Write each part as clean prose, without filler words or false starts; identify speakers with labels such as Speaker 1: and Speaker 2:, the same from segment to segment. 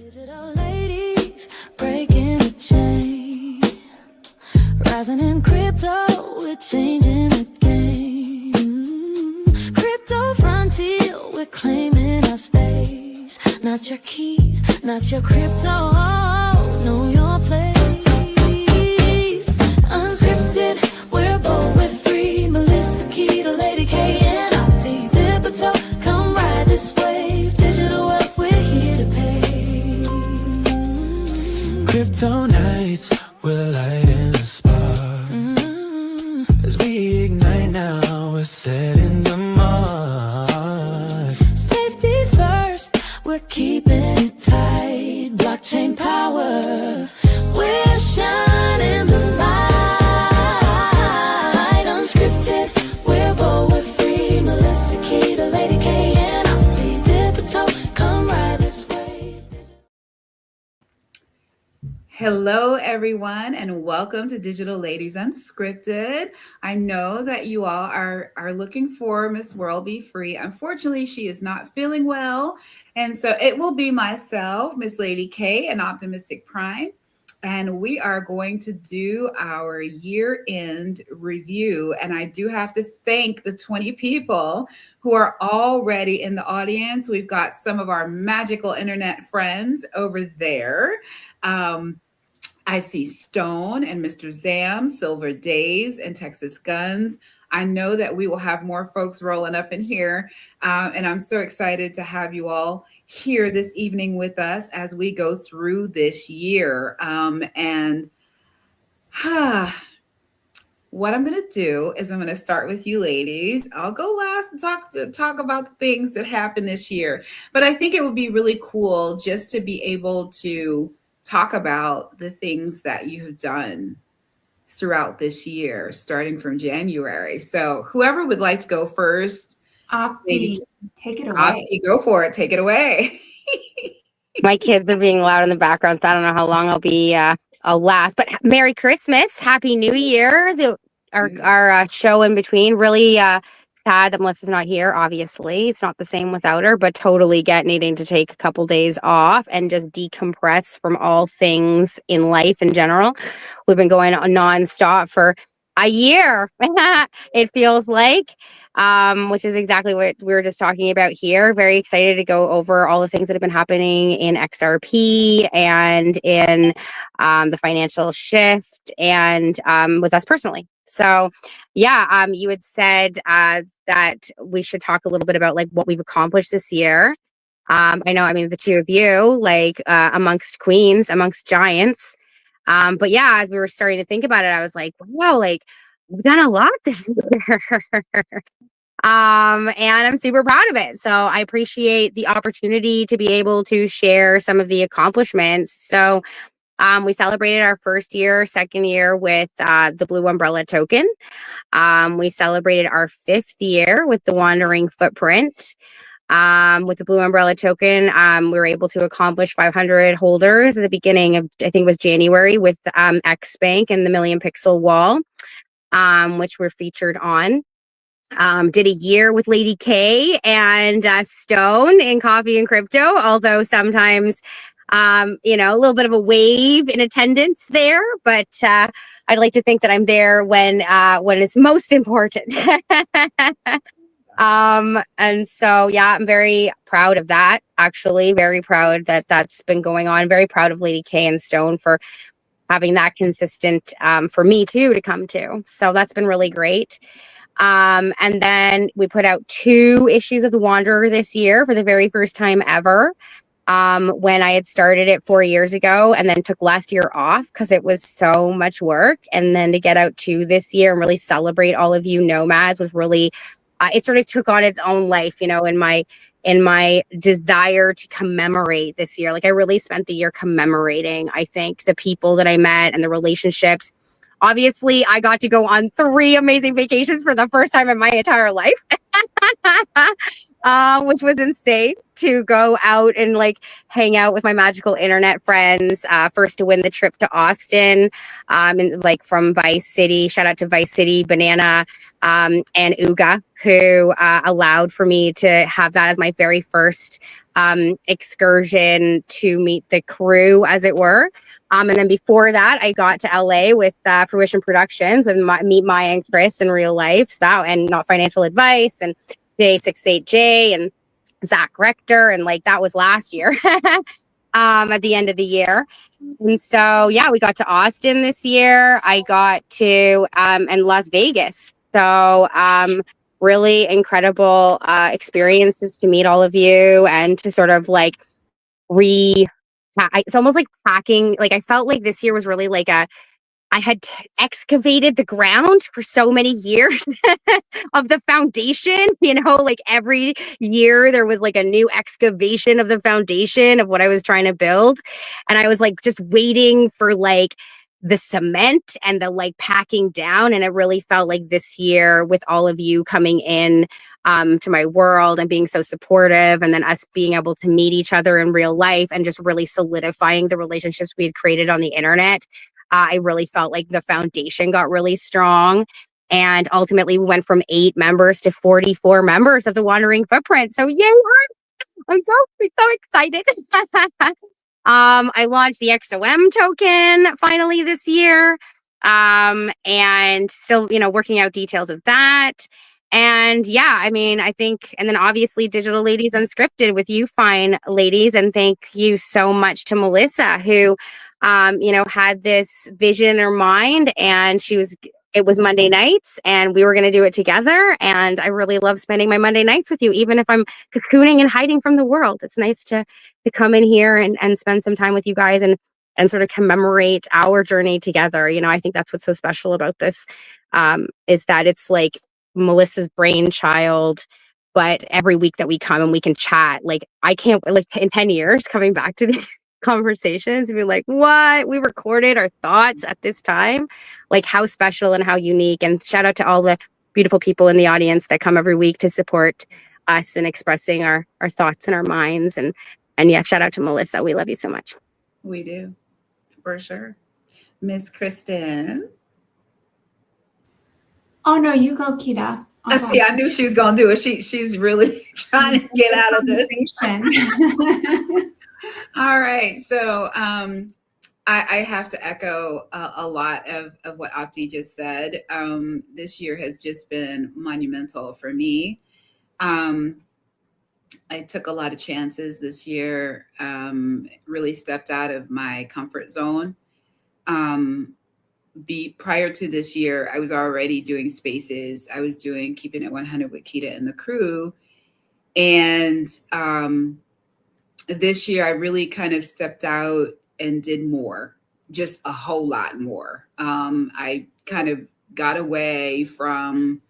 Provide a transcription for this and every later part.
Speaker 1: Digital ladies breaking the chain, rising in crypto, we're changing the game. Crypto frontier, we're claiming our space. Not your keys, not your crypto, know your place. Unscripted, we're bold, we're free. Melissa Key, the Lady K, and Opti. Dip a toe, come ride this wave. Digital wealth, we're here to pay.
Speaker 2: Crypto nights, we're lighting the spark. As we ignite now, we're setting the mark.
Speaker 1: Safety first, we're keeping it tight. Blockchain power, we're shining the light. Unscripted, we're bold, we're free. Melissa Key, the Lady K, and Opti. Dip a toe, come ride this wave.
Speaker 3: Hello, everyone, and welcome to Digital Ladies Unscripted. I know that you all are looking for Miss World Be Free. Unfortunately, she is not feeling well, and so it will be myself, Miss Lady K, and Optimistic Prime, and we are going to do our year-end review. And I do have to thank the 20 people who are already in the audience. We've got some of our magical internet friends over there. I see Stone and Mr. Zam, Silver Days, and Texas Guns. I know that we will have more folks rolling up in here, and I'm so excited to have you all here this evening with us as we go through this year. What I'm going to do is I'm going to start with you ladies. I'll go last and talk about things that happened this year. But I think it would be really cool just to be able to talk about the things that you have done throughout this year, starting from January. So whoever would like to go first.
Speaker 4: Opti, take it away.
Speaker 3: Opti, go for it. Take it away.
Speaker 5: My kids are being loud in the background, so I don't know how long I'll last. But Merry Christmas, Happy New Year. Our show in between, really sad that Melissa's not here. Obviously, it's not the same without her, but totally needing to take a couple days off and just decompress from all things in life in general. We've been going on nonstop for a year. It feels like, which is exactly what we were just talking about here. Very excited to go over all the things that have been happening in XRP and in the financial shift and with us personally. So yeah, you had said that we should talk a little bit about like what we've accomplished this year. I know, the two of you, like amongst queens, amongst giants. But yeah, as we were starting to think about it, I was like, wow, like we've done a lot this year. And I'm super proud of it. So I appreciate the opportunity to be able to share some of the accomplishments. So we celebrated our first year, second year with the Blue Umbrella token. We celebrated our fifth year with the Wandering Footprint. With the Blue Umbrella token, we were able to accomplish 500 holders at the beginning of, I think it was January, with X Bank and the Million Pixel Wall, which we're featured on. Did a year with Lady K and Stone in Coffee and Crypto, although sometimes a little bit of a wave in attendance there, but I'd like to think that I'm there when it's most important. And so, yeah, I'm very proud of that, actually. Very proud that that's been going on. Very proud of Lady K and Stone for having that consistent for me, too, to come to. So that's been really great. And then we put out 2 issues of The Wanderer this year for the very first time ever. When I had started it 4 years ago and then took last year off because it was so much work. And then to get out 2 this year and really celebrate all of you nomads was really, it sort of took on its own life, in my desire to commemorate this year. Like I really spent the year commemorating, I think, the people that I met and the relationships. Obviously, I got to go on 3 amazing vacations for the first time in my entire life. which was insane to go out and like hang out with my magical internet friends. First to win the trip to Austin, and like from Vice City. Shout out to Vice City, Banana, and Uga, who allowed for me to have that as my very first excursion to meet the crew, as it were. And then before that, I got to LA with Fruition Productions with meet Maya and Chris in real life. So that, and Not Financial Advice, and J68J, and Zach Rector, and like that was last year. At the end of the year. And so yeah, we got to Austin this year. I got to and Las Vegas. So really incredible experiences to meet all of you and to sort of like it's almost like packing. Like I felt like this year was really like I had excavated the ground for so many years of the foundation, like every year there was like a new excavation of the foundation of what I was trying to build. And I was like just waiting for like the cement and the like packing down. And it really felt like this year with all of you coming in to my world and being so supportive, and then us being able to meet each other in real life and just really solidifying the relationships we had created on the internet. I really felt like the foundation got really strong. And ultimately, we went from 8 members to 44 members of the Wandering Footprint. So, yay! I'm so excited. I launched the XOM token finally this year, and still, working out details of that. And yeah, I mean, I think, and then obviously Digital Ladies Unscripted with you fine ladies. And thank you so much to Melissa, who, had this vision in her mind, and it was Monday nights and we were going to do it together. And I really love spending my Monday nights with you, even if I'm cocooning and hiding from the world. It's nice to come in here and spend some time with you guys and sort of commemorate our journey together. I think that's what's so special about this, is that it's like Melissa's brainchild, but every week that we come and we can chat, like I can't, like in 10 years coming back to these conversations and be like, what? We recorded our thoughts at this time. Like how special and how unique. And shout out to all the beautiful people in the audience that come every week to support us in expressing our thoughts and our minds. And yeah, shout out to Melissa. We love you so much.
Speaker 3: We do, for sure. Miss Kristen.
Speaker 4: Oh no, you go, Kita.
Speaker 3: See, I knew she was gonna do it. She's really trying to get out of this. All right, so I have to echo a lot of what Opti just said. This year has just been monumental for me. I took a lot of chances this year. Really stepped out of my comfort zone. Prior to this year, I was already doing spaces. I was doing Keeping It 100 with Kita and the crew. And this year, I really kind of stepped out and did more, just a whole lot more. I kind of got away from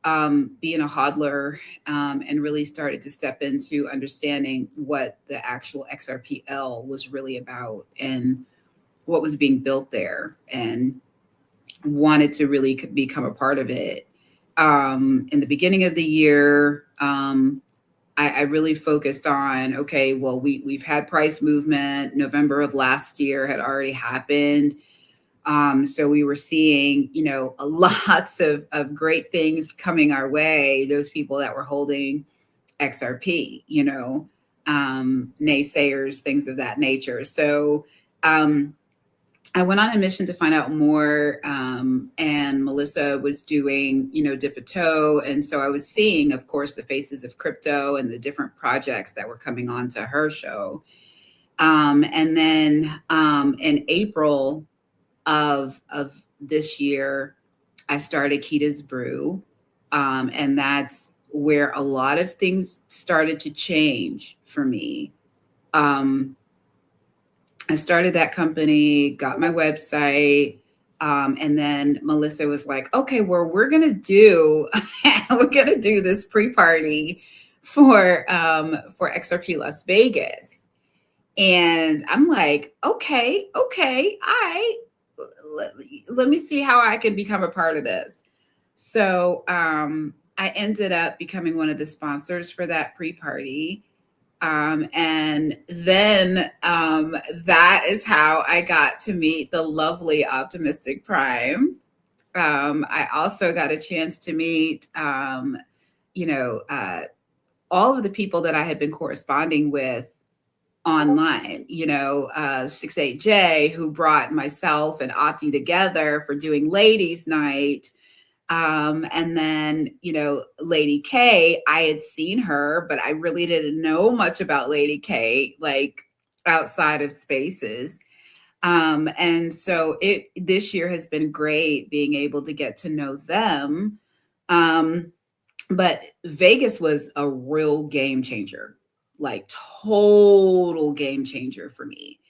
Speaker 3: being a hodler and really started to step into understanding what the actual XRPL was really about and what was being built there, and wanted to really become a part of it. In the beginning of the year, I really focused on, okay, well, we've had price movement. November of last year had already happened. So we were seeing, lots of great things coming our way. Those people that were holding XRP, naysayers, things of that nature. So I went on a mission to find out more, and Melissa was doing, dip a toe. And so I was seeing, of course, the faces of crypto and the different projects that were coming onto her show. And then in April of this year, I started Kita's Brew. And that's where a lot of things started to change for me. I started that company, got my website, and then Melissa was like, okay, well, we're going to do this pre-party for XRP Las Vegas. And I'm like, okay, all right. Let me see how I can become a part of this. So I ended up becoming one of the sponsors for that pre-party. And then that is how I got to meet the lovely Optimistic Prime. I also got a chance to meet, you know, all of the people that I had been corresponding with online, 68J, who brought myself and Opti together for doing ladies' night. And then, Lady K, I had seen her, but I really didn't know much about Lady K, like outside of spaces. And so this year has been great being able to get to know them. But Vegas was a real game changer, like total game changer for me,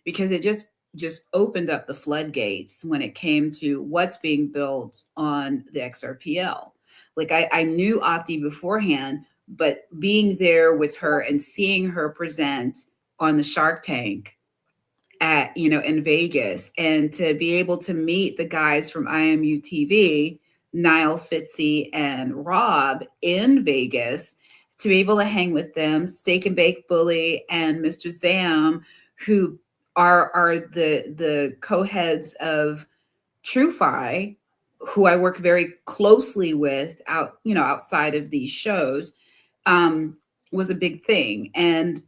Speaker 3: because it just opened up the floodgates when it came to what's being built on the XRPL. Like I knew Opti beforehand, but being there with her and seeing her present on the Shark Tank in Vegas, and to be able to meet the guys from IMU TV, Niall Fitzy and Rob in Vegas, to be able to hang with them, Steak and Bake Bully and Mr. Zam, who are the co-heads of TrueFi, who I work very closely with outside of these shows, was a big thing. And,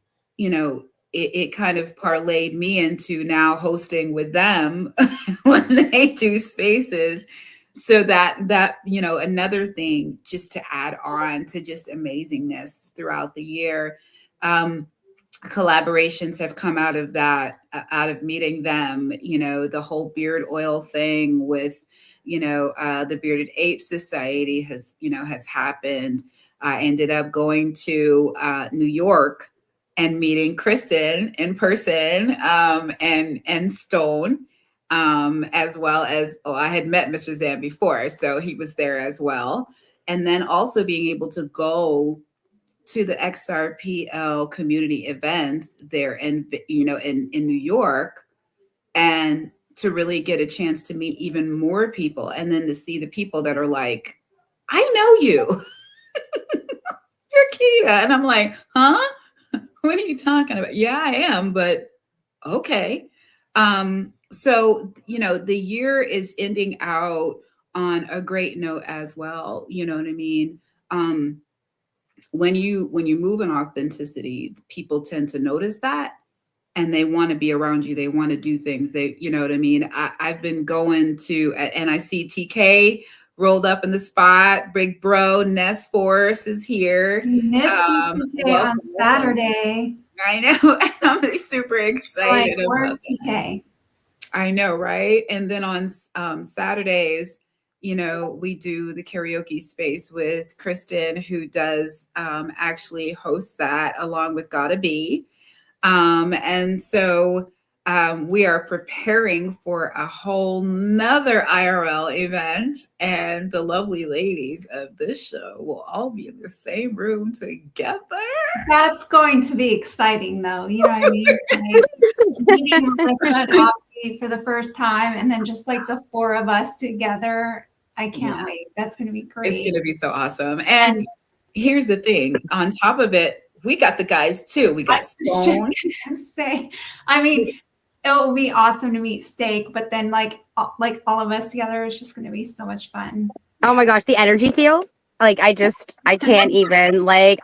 Speaker 3: it kind of parlayed me into now hosting with them when they do spaces. So that another thing just to add on to just amazingness throughout the year. Collaborations have come out of that, out of meeting them, the whole beard oil thing with, the Bearded Ape Society has happened. I ended up going to New York and meeting Kristen in person, and Stone, as well as, I had met Mr. Zan before, so he was there as well. And then also being able to go to the XRPL community events there in New York, and to really get a chance to meet even more people, and then to see the people that are like, I know you. You're Keita. And I'm like, huh? What are you talking about? Yeah, I am, but okay. So, the year is ending out on a great note as well. You know what I mean? When you move in authenticity, people tend to notice that, and they want to be around you. They want to do things. You know what I mean? I've been going to, and I see TK rolled up in the spot. Big bro, Ness Force is here.
Speaker 4: Missed you today on Saturday.
Speaker 3: I know. I'm super excited.
Speaker 4: Like, where's TK?
Speaker 3: I know, right? And then on Saturdays, we do the karaoke space with Kristen, who does actually host that along with Gotta Be. And so we are preparing for a whole nother IRL event, and the lovely ladies of this show will all be in the same room together.
Speaker 4: That's going to be exciting, though. You know what I mean? Like, meeting Opti for the first time, and then just like the four of us together. I can't wait. That's going to be great.
Speaker 3: It's going to be so awesome. And here's the thing. On top of it, we got the guys too. We got Stone.
Speaker 4: I mean, it will be awesome to meet Steak, but then like all of us together is just going to be so much fun.
Speaker 5: Oh my gosh, the energy field. Like I can't even, like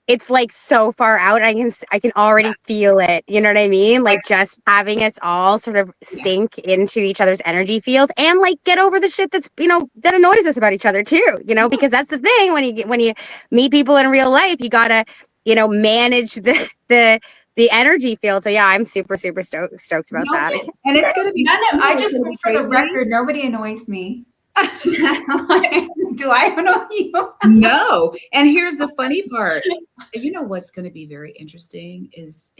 Speaker 5: it's like so far out. I can already feel it. You know what I mean? Like just having us all sort of sink into each other's energy fields, and like get over the shit that's, that annoys us about each other too, because that's the thing when you meet people in real life, you gotta, manage the energy field. So yeah, I'm super, super stoked about that.
Speaker 3: And it's going to be,
Speaker 4: I just, for the record, nobody annoys me. Do I know you?
Speaker 3: No. And here's the funny part. What's going to be very interesting is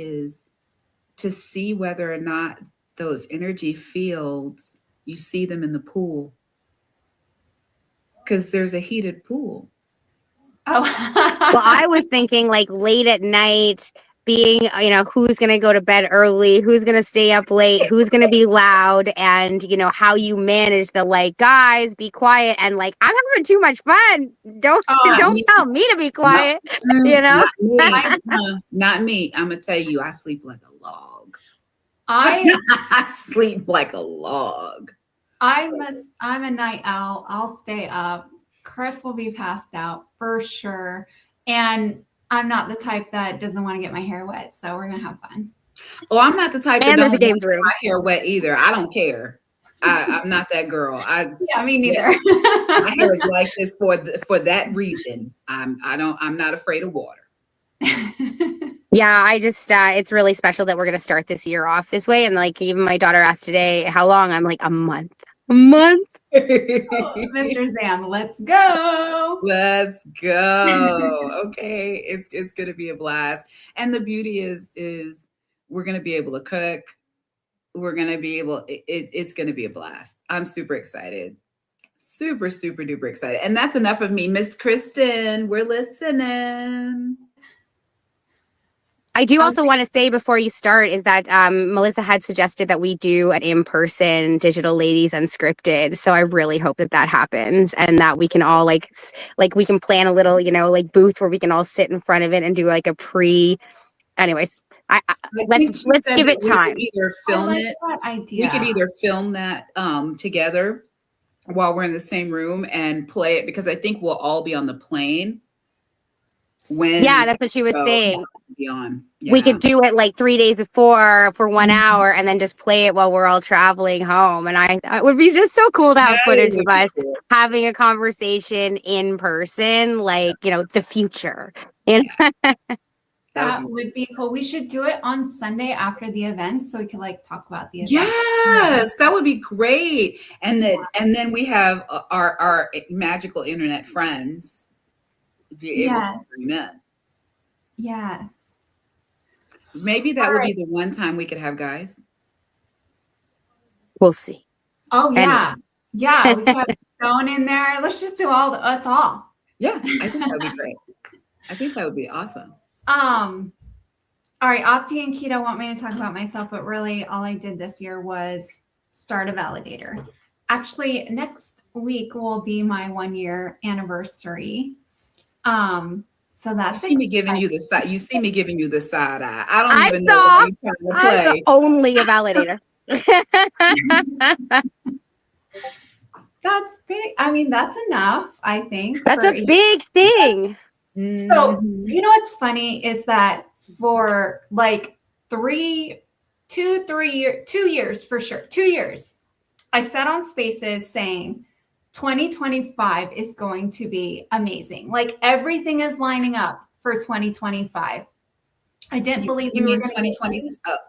Speaker 3: to see whether or not those energy fields, you see them in the pool, because there's a heated pool.
Speaker 4: Oh.
Speaker 5: Well, I was thinking like late at night being, who's going to go to bed early, who's going to stay up late, who's going to be loud, and, how you manage the like, guys, be quiet. And like, I'm having too much fun. Don't tell me to be quiet,
Speaker 3: Not me. Not me. I'm going to tell you, I sleep like a log. I sleep like a log.
Speaker 4: I'm a night owl. I'll stay up. Chris will be passed out for sure. And I'm not the type that doesn't want to get my hair wet. So we're going to have fun.
Speaker 3: Oh, I'm not the type that
Speaker 5: And
Speaker 3: don't
Speaker 5: there's a
Speaker 3: want
Speaker 5: games room.
Speaker 3: my hair wet either. I don't care. I'm not that girl.
Speaker 4: Yeah, me neither.
Speaker 3: My hair is like this for that reason. I'm not afraid of water.
Speaker 5: Yeah, I just it's really special that we're gonna start this year off this way. And like even my daughter asked today, how long? I'm like, a month. A month.
Speaker 4: Mr. Zam, let's go.
Speaker 3: Let's go. Okay. It's gonna be a blast. And the beauty is we're gonna be able to cook. We're gonna be able, it's gonna be a blast. I'm super excited. Super, super duper excited. And that's enough of me. Miss Kristen, we're listening.
Speaker 5: I do also want to say before you start is that Melissa had suggested that we do an in-person Digital Ladies Unscripted. So I really hope that happens and that we can all like we can plan a little, like booth where we can all sit in front of it and do like a anyways, let's give it time.
Speaker 3: We could either film it.
Speaker 4: That idea.
Speaker 3: We could either film that together while we're in the same room and play it, because I think we'll all be on the plane.
Speaker 5: That's what she was saying.
Speaker 3: Yeah.
Speaker 5: We could do it like 3 days before for 1 hour and then just play it while we're all traveling home. And it would be just so cool to have footage of us having a conversation in person, like, the future.
Speaker 4: That would be cool. We should do it on Sunday after the event so we can like talk about the event.
Speaker 3: Yes, that would be great. And then we have our magical internet friends be able to bring in.
Speaker 4: Yes.
Speaker 3: Maybe that would be the one time we could have guys.
Speaker 5: We'll see.
Speaker 4: Oh yeah. Anyway. Yeah. We could have Stone in there. Let's just do us all.
Speaker 3: Yeah, I think that would be great. I think that would be awesome.
Speaker 4: All right, Opti and Keto want me to talk about myself, but really all I did this year was start a validator. Actually, next week will be my 1 year anniversary. So that's
Speaker 3: you see me giving you the side. You see me giving you the side eye. I don't even know
Speaker 5: what
Speaker 3: you're trying to play.
Speaker 5: I'm only a validator.
Speaker 4: That's big. I mean, that's enough, I think.
Speaker 5: That's a big thing.
Speaker 4: So, you know what's funny is that for like 2 years for sure, 2 years, I sat on Spaces saying 2025 is going to be amazing. Like everything is lining up for 2025. I didn't believe
Speaker 3: you mean 2020.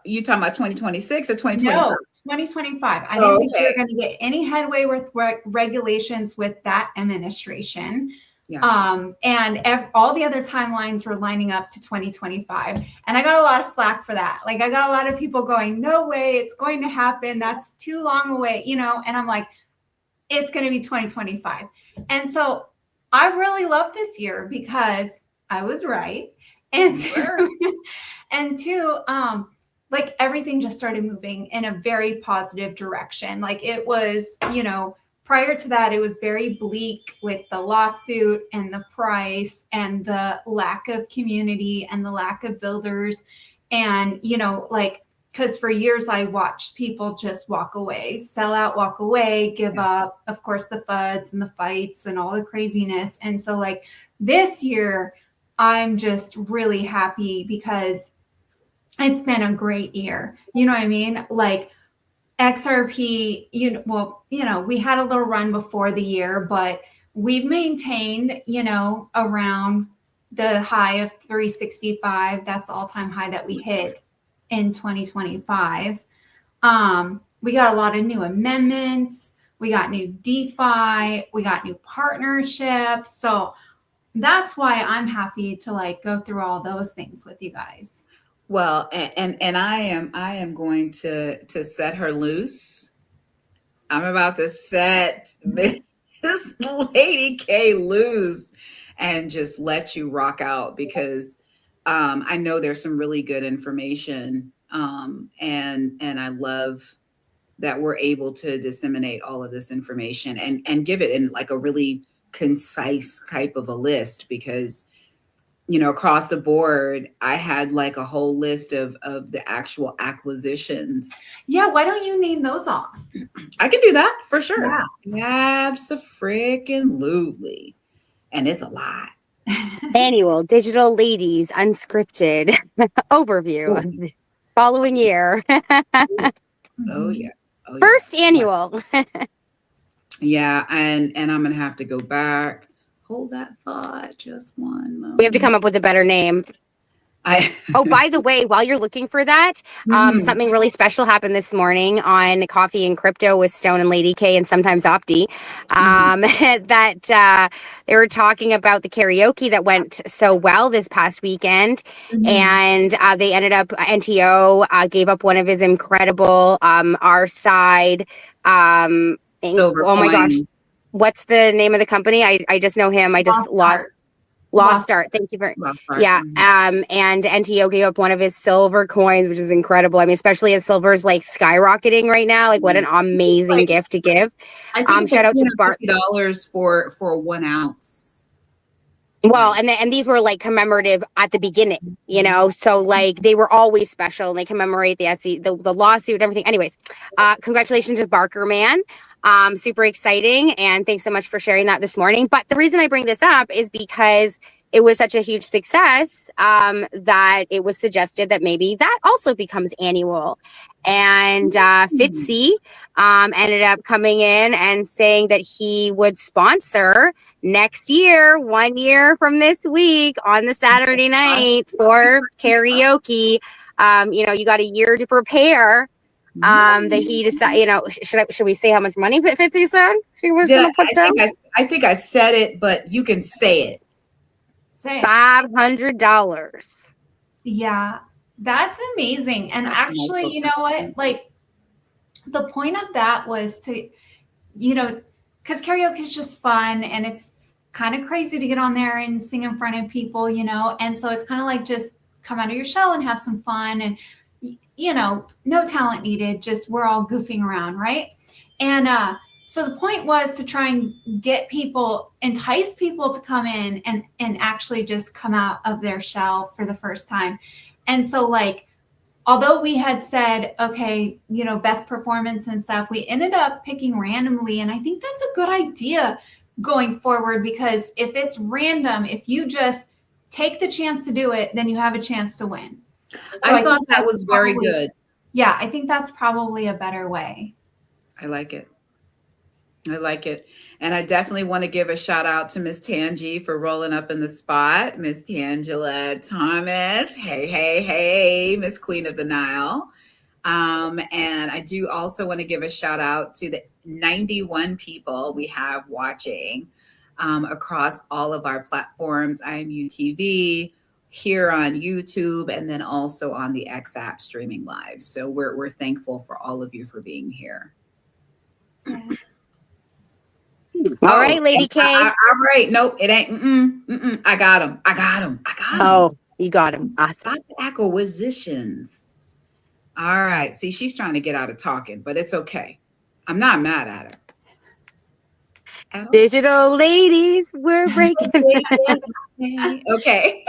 Speaker 3: You talking about 2026 or 2025?
Speaker 4: No, 2025. I didn't think we were going to get any headway with regulations with that administration. Yeah. And all the other timelines were lining up to 2025. And I got a lot of slack for that. Like I got a lot of people going, no way, it's going to happen. That's too long away, and I'm like, it's going to be 2025. And so I really love this year because I was right. And two, like everything just started moving in a very positive direction. Like it was, prior to that, it was very bleak with the lawsuit and the price and the lack of community and the lack of builders. And, because for years I watched people just walk away, sell out, walk away, give up, of course, the FUDs and the fights and all the craziness. And so like this year, I'm just really happy because it's been a great year. You know what I mean? Like XRP, we had a little run before the year, but we've maintained, around the high of 365. That's the all-time high that we hit in 2025. We got a lot of new amendments. We got new DeFi. We got new partnerships. So that's why I'm happy to go through all those things with you guys.
Speaker 3: Well, and I am going to set her loose. I'm about to set this Lady K loose and just let you rock out because I know there's some really good information, and I love that we're able to disseminate all of this information and give it in like a really concise type of a list, because across the board I had like a whole list of the actual acquisitions.
Speaker 4: Yeah, why don't you name those off?
Speaker 3: I can do that for sure.
Speaker 4: Yeah.
Speaker 3: Abso-freaking-lutely. And it's a lot.
Speaker 5: Annual Digital Ladies Unscripted overview of the following year.
Speaker 3: Oh yeah. Oh,
Speaker 5: First
Speaker 3: yeah.
Speaker 5: annual.
Speaker 3: Yeah, and I'm gonna have to go back. Hold that thought just one moment.
Speaker 5: We have to come up with a better name. Oh, by the way, while you're looking for that, something really special happened this morning on Coffee and Crypto with Stone and Lady K and sometimes Opti. That they were talking about the karaoke that went so well this past weekend. And they ended up, NTO gave up one of his incredible Our Side.
Speaker 3: Silver
Speaker 5: Oh my gosh.
Speaker 3: coins.
Speaker 5: What's the name of the company? I just know him. I just Lost Art. Thank you very much. Yeah. And NTO gave up one of his silver coins, which is incredible. I mean, especially as silver's like skyrocketing right now. Like, what an amazing gift to give.
Speaker 3: I think
Speaker 5: Shout out to Bart.
Speaker 3: $50 for 1 ounce.
Speaker 5: Well, and these were like commemorative at the beginning, so like they were always special, and they commemorate the lawsuit and everything. Anyways, congratulations to Barker Man. Super exciting, and thanks so much for sharing that this morning. But the reason I bring this up is because it was such a huge success that it was suggested that maybe that also becomes annual. And Fitzy ended up coming in and saying that he would sponsor next year, 1 year from this week, on the Saturday night for karaoke. You got a year to prepare. That he decided, should we say how much money Fitzy said he was going to put down?
Speaker 3: I think I said it, but you can say it.
Speaker 4: Say it.
Speaker 5: $500.
Speaker 4: Yeah, that's amazing. And
Speaker 3: That's
Speaker 4: actually,
Speaker 3: nice.
Speaker 4: you know what? Like, the point of that was to, because karaoke is just fun, and it's kind of crazy to get on there and sing in front of people, and so it's kind of like just come out of your shell and have some fun, and no talent needed, just we're all goofing around, right? And so the point was to try and entice people to come in and actually just come out of their shell for the first time. And so, like, although we had said, okay, best performance and stuff, we ended up picking randomly. And I think that's a good idea going forward, because if it's random, if you just take the chance to do it, then you have a chance to win. So
Speaker 3: I thought that was very good.
Speaker 4: Yeah, I think that's probably a better way.
Speaker 3: I like it. And I definitely want to give a shout out to Miss Tangi for rolling up in the spot. Miss Tangela Thomas. Hey, Miss Queen of the Nile. And I do also want to give a shout out to the 91 people we have watching across all of our platforms, IMU TV, here on YouTube, and then also on the X app streaming live. So we're thankful for all of you for being here.
Speaker 5: All right, Lady K.
Speaker 3: All right. Nope, it ain't. I got him.
Speaker 5: Oh, you got him. Awesome.
Speaker 3: Got the acquisitions. All right. See, she's trying to get out of talking, but it's okay. I'm not mad at her.
Speaker 5: Digital ladies, we're breaking.
Speaker 3: Okay.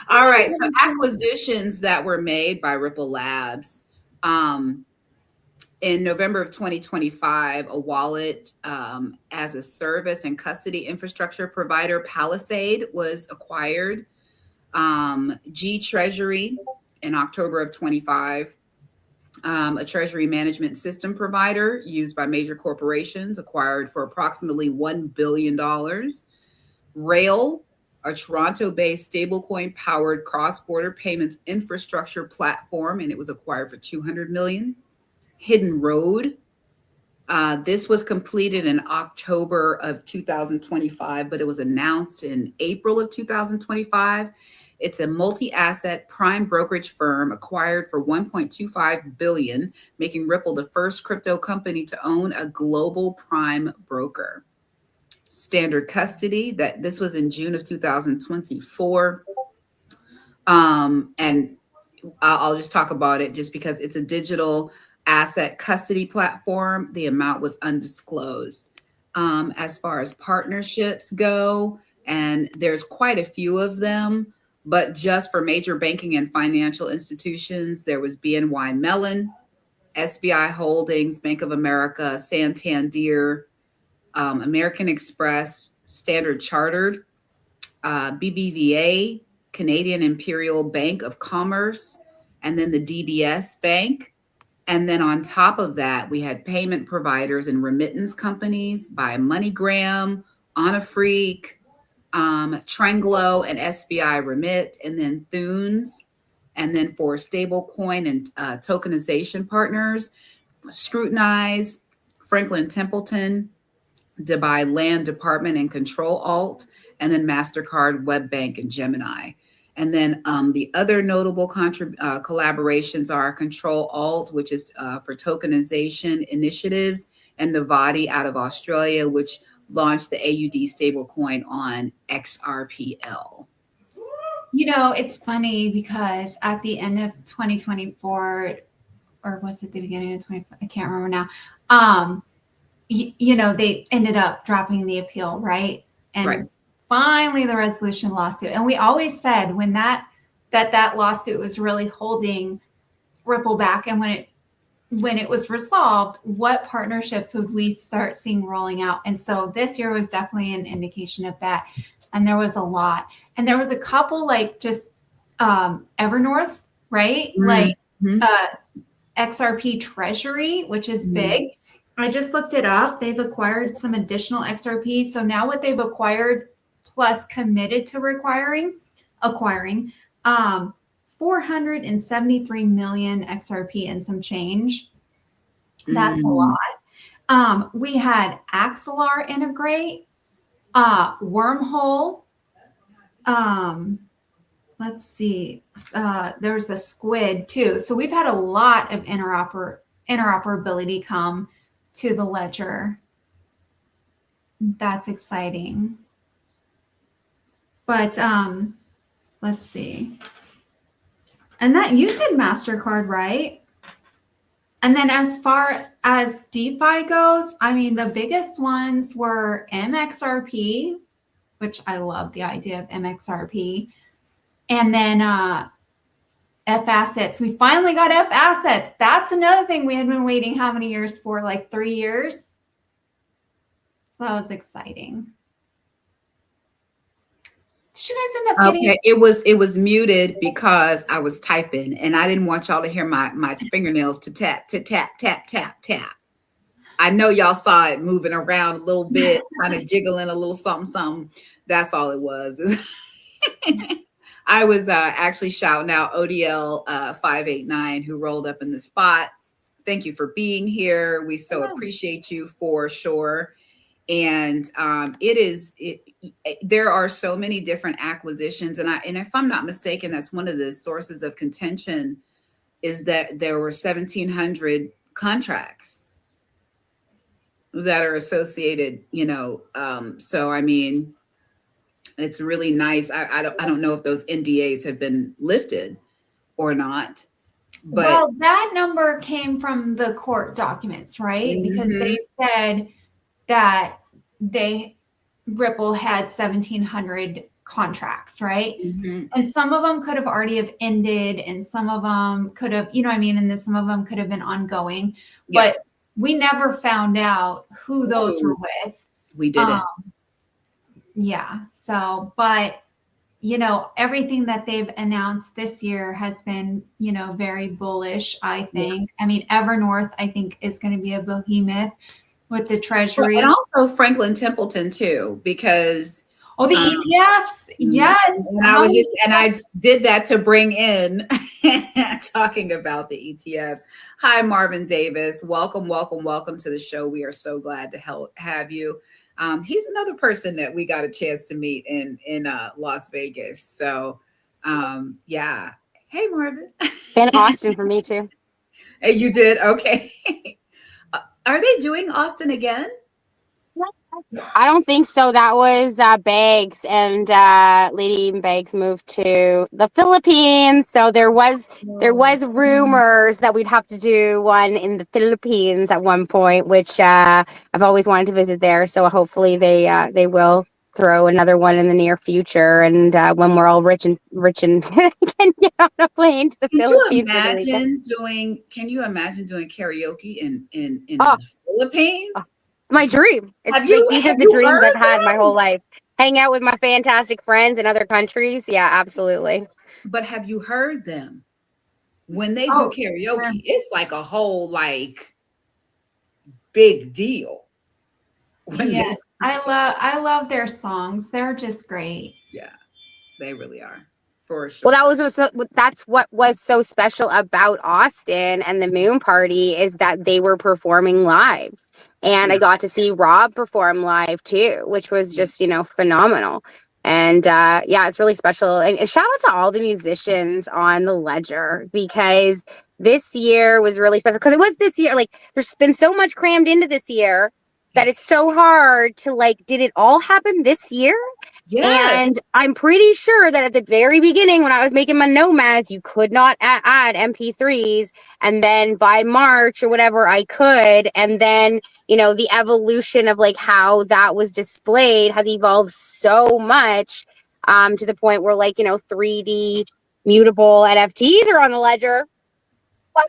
Speaker 3: All right. So acquisitions that were made by Ripple Labs. In November of 2025, a wallet as a service and custody infrastructure provider, Palisade, was acquired. G Treasury in October of 25. A treasury management system provider used by major corporations, acquired for approximately $1 billion. Rail, a Toronto-based stablecoin powered cross-border payments infrastructure platform, and it was acquired for $200 million. Hidden Road. This was completed in October of 2025, but it was announced in April of 2025. It's a multi-asset prime brokerage firm acquired for $1.25 billion, making Ripple the first crypto company to own a global prime broker. Standard Custody, this was in June of 2024. And I'll just talk about it just because it's a digital asset custody platform. The amount was undisclosed. As far as partnerships go, and there's quite a few of them, but just for major banking and financial institutions, there was BNY Mellon, SBI Holdings, Bank of America, Santander, American Express, Standard Chartered, BBVA, Canadian Imperial Bank of Commerce, and then the DBS Bank. And then on top of that, we had payment providers and remittance companies by MoneyGram, Onafreak, Trenglo, and SBI Remit, and then Thunes. And then for stablecoin and tokenization partners, Scrutinize, Franklin Templeton, Dubai Land Department and Control Alt, and then MasterCard, WebBank, and Gemini. And then the other notable collaborations are Control Alt, which is for tokenization initiatives, and Navati out of Australia, which launched the AUD stablecoin on XRPL.
Speaker 4: You know, it's funny because at the end of 2024, or was it the beginning of 2024? I can't remember now. You know, they ended up dropping the appeal, right? And
Speaker 3: Right.
Speaker 4: finally the resolution lawsuit. And we always said when that lawsuit was really holding Ripple back, and when it was resolved, what partnerships would we start seeing rolling out? And so this year was definitely an indication of that. And there was a lot. And there was a couple like just Evernorth, right? Like XRP Treasury, which is big. I just looked it up. They've acquired some additional XRP. So now what they've acquired plus committed to acquiring 473 million XRP and some change. That's a lot. We had Axelar integrate, Wormhole. Let's see. There's a Squid too. So we've had a lot of interoperability come to the ledger. That's exciting. But let's see. And that you said MasterCard, right? And then as far as DeFi goes, I mean, the biggest ones were MXRP, which I love the idea of MXRP. And then F assets. We finally got F assets. That's another thing we had been waiting how many years for? Like 3 years. So that was exciting. Did you guys end up getting
Speaker 3: It was muted because I was typing and I didn't want y'all to hear my fingernails to tap, tap, tap, tap. I know y'all saw it moving around a little bit, kind of jiggling a little something. That's all it was. I was actually shouting out ODL 589 who rolled up in the spot. Thank you for being here. We so appreciate you for sure. And there are so many different acquisitions. And if I'm not mistaken, that's one of the sources of contention is that there were 1,700 contracts that are associated, so I mean, it's really nice. I don't know if those NDAs have been lifted or not. But
Speaker 4: well, that number came from the court documents, right? Because they said that Ripple had 1,700 contracts, right? And some of them could have already have ended, and some of them could have, and then some of them could have been ongoing.
Speaker 3: Yeah.
Speaker 4: But we never found out who those were with.
Speaker 3: We didn't.
Speaker 4: Yeah. So, but everything that they've announced this year has been, very bullish, I think. Yeah. I mean, Evernorth, I think, is going to be a behemoth with the treasury.
Speaker 3: And also Franklin Templeton too, because
Speaker 4: the ETFs. Yes.
Speaker 3: And I did that to bring in talking about the ETFs. Hi, Marvin Davis. Welcome to the show. We are so glad to have you. He's another person that we got a chance to meet in Las Vegas. So, yeah. Hey, Marvin.
Speaker 5: And Austin for me too.
Speaker 3: You did? Okay. Are they doing Austin again?
Speaker 5: I I don't think so. That was Beggs, and Lady Beggs moved to the Philippines. So there was rumors that we'd have to do one in the Philippines at one point, which I've always wanted to visit there. So hopefully they will throw another one in the near future, and when we're all rich and can get on a plane to the Philippines.
Speaker 3: Can you imagine doing karaoke in
Speaker 5: Oh,
Speaker 3: the Philippines?
Speaker 5: my dream. It's
Speaker 3: Have
Speaker 5: like
Speaker 3: you
Speaker 5: these are
Speaker 3: have
Speaker 5: the
Speaker 3: you
Speaker 5: dreams
Speaker 3: heard
Speaker 5: I've had my
Speaker 3: them?
Speaker 5: whole life. Hang out with my fantastic friends in other countries. Yeah, absolutely.
Speaker 3: But have you heard them? When they do
Speaker 4: Oh, sure.
Speaker 3: karaoke, it's like a whole like big deal. When
Speaker 4: Yes,
Speaker 3: they
Speaker 4: I love their songs. They're just great.
Speaker 3: yeah, they really are for
Speaker 5: Well,
Speaker 3: sure.
Speaker 5: that's what was so special about Austin and the Moon Party is that they were performing live. And I
Speaker 3: Yeah.
Speaker 5: got to see Rob perform live too, which was just, phenomenal. And yeah, it's really special. And shout out to all the musicians on the Ledger because this year was really special. Because it was this year, like, there's been so much crammed into this year that it's so hard to, like, did it all happen this year?
Speaker 3: Yes.
Speaker 5: And I'm pretty sure that at the very beginning, when I was making my nomads, you could not add MP3s. And then by March or whatever, I could. And then, the evolution of like how that was displayed has evolved so much to the point where, like, 3D mutable NFTs are on the ledger. What?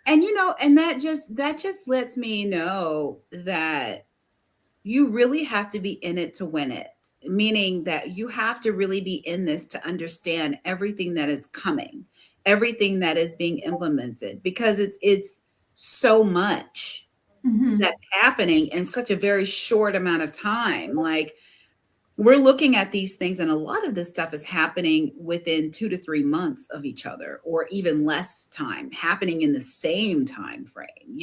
Speaker 3: And and that just lets me know that you really have to be in it to win it, meaning that you have to really be in this to understand everything that is coming, everything that is being implemented, because it's so much
Speaker 4: Mhm.
Speaker 3: that's happening in such a very short amount of time. Like, we're looking at these things, and a lot of this stuff is happening within 2 to 3 months of each other, or even less time, happening in the same time frame.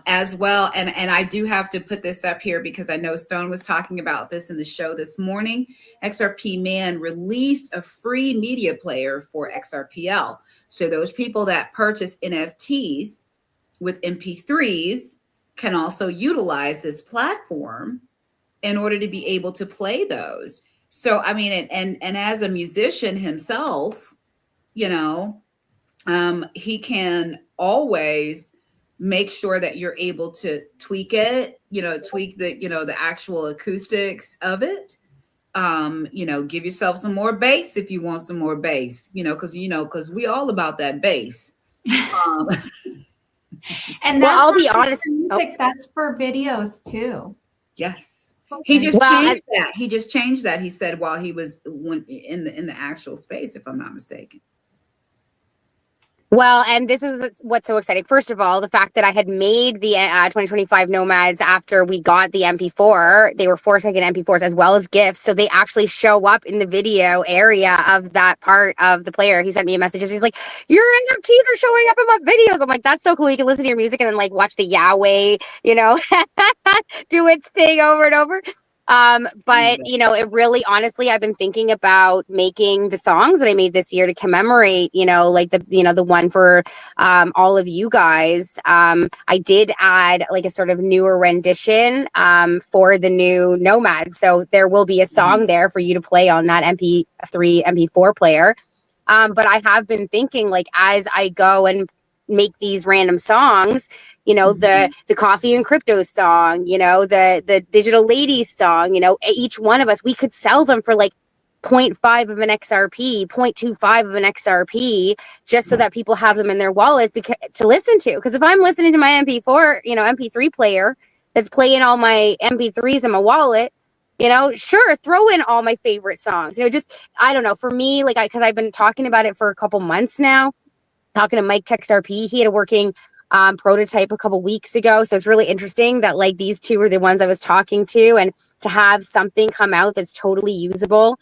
Speaker 3: As well. And I do have to put this up here because I know Stone was talking about this in the show this morning. XRP Man released a free media player for XRPL. So those people that purchase NFTs with MP3s can also utilize this platform in order to be able to play those. So I mean, and as a musician himself, you know, he can always make sure that you're able to tweak it, tweak the actual acoustics of it. Give yourself some more bass if you want some more bass, because we all about that bass. Um,
Speaker 4: And
Speaker 5: Well,
Speaker 4: that's
Speaker 5: I'll
Speaker 4: not
Speaker 5: be
Speaker 4: just
Speaker 5: honest.
Speaker 4: for music, that's for videos too.
Speaker 3: yes. He
Speaker 4: Okay.
Speaker 3: just
Speaker 5: Well,
Speaker 3: changed that. He just changed that. He said while he was in the actual space, if I'm not mistaken.
Speaker 5: Well, and this is what's so exciting. First of all, the fact that I had made the 2025 Nomads after we got the MP4, they were 4-second MP4s as well as GIFs. So they actually show up in the video area of that part of the player. He sent me a message. He's like, your NFTs are showing up in my videos. I'm like, that's so cool. You can listen to your music and then like watch the Yahweh, do its thing over and over. But it really, honestly, I've been thinking about making the songs that I made this year to commemorate, like the one for all of you guys. I did add like a sort of newer rendition for the new Nomad. So there will be a song there for you to play on that MP3, MP4 player. But I have been thinking, like, as I go and make these random songs, the coffee and crypto song, the digital ladies song, each one of us, we could sell them for like 0.5 of an XRP, 0.25 of an XRP, just so that people have them in their wallets to listen to. Because if I'm listening to my MP4, MP3 player that's playing all my MP3s in my wallet, sure, throw in all my favorite songs. I don't know. For me, like, because I've been talking about it for a couple months now, talking to Mike TextRP. He had a working prototype a couple weeks ago. So it's really interesting that like these two were the ones I was talking to, and to have something come out that's totally usable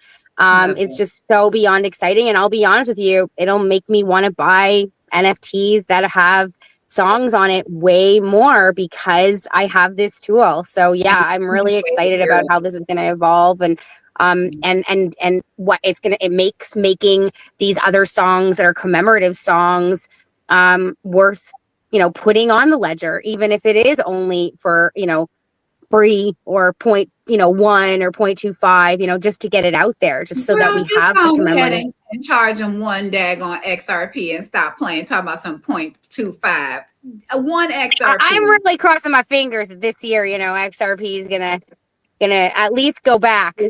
Speaker 5: is just so beyond exciting. And I'll be honest with you, it'll make me want to buy NFTs that have songs on it way more because I have this tool. So yeah, I'm really excited about how this is going to evolve, and what it makes making these other songs that are commemorative songs worth putting on the ledger, even if it is only for free or point, 1 or 0.25, just to get it out there, just so that we
Speaker 3: Just
Speaker 5: have the
Speaker 3: go ahead
Speaker 5: commemorative.
Speaker 3: and charge them one daggone XRP and stop playing, talking about some 0.25. One XRP.
Speaker 5: I'm really crossing my fingers that this year, XRP is gonna at least go back.